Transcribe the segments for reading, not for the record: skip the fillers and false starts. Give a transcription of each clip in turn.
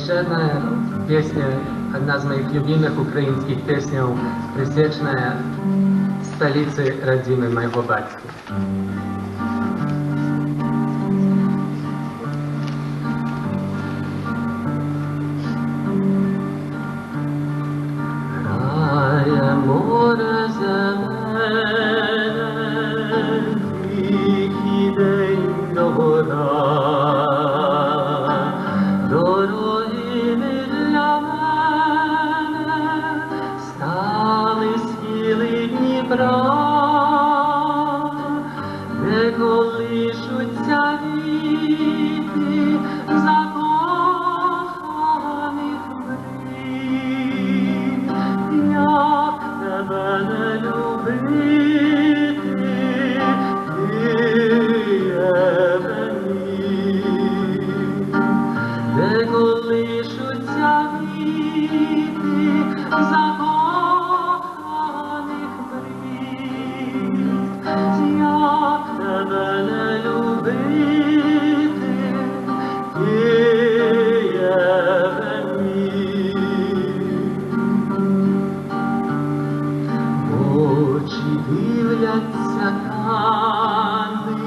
еще одна песня, одна из моих любимых украинских песен, присвященная столице родимой моего батька. Грає море зелене, тихий день до гора. Де колишуться віти закоханих мрій, як тебе не любити, Києве мій. Де колишуться віти закоханих мрій, як тебе не любити, Києве мій. Очі дивляться кани,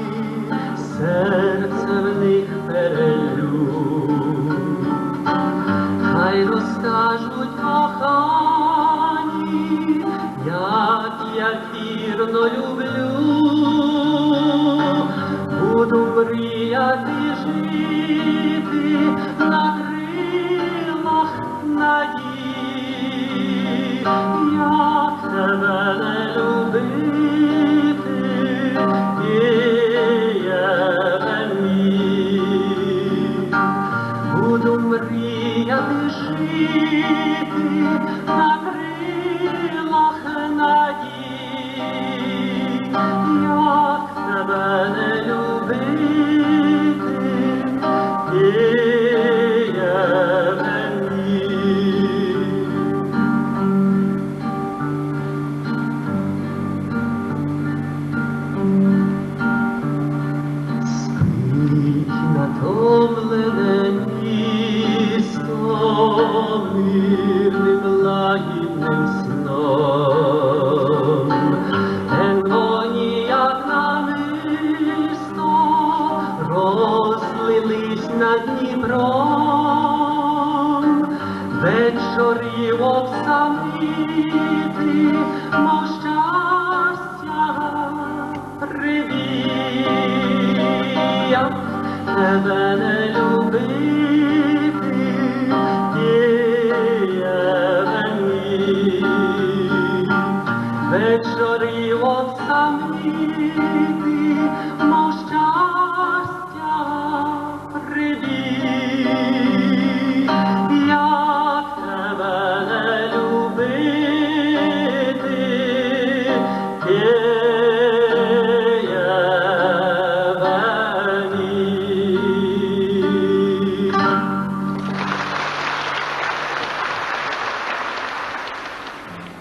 серце в них перелюб. Хай розкажуть кохані, як я вірно люблю. Буду мріяти жити на крилах надії, як тебе не любити, Києве мій. Буду мріяти жити на крилах надії, як тебе не любити, Києве мій. Спить натомлене місто мирним лагідним сном. Червоні, як намисто, розлились над Дніпром. Вечорів оксамити, мов щастя привія, тебе не любити, Києве мій. Вечорів оксамити, мов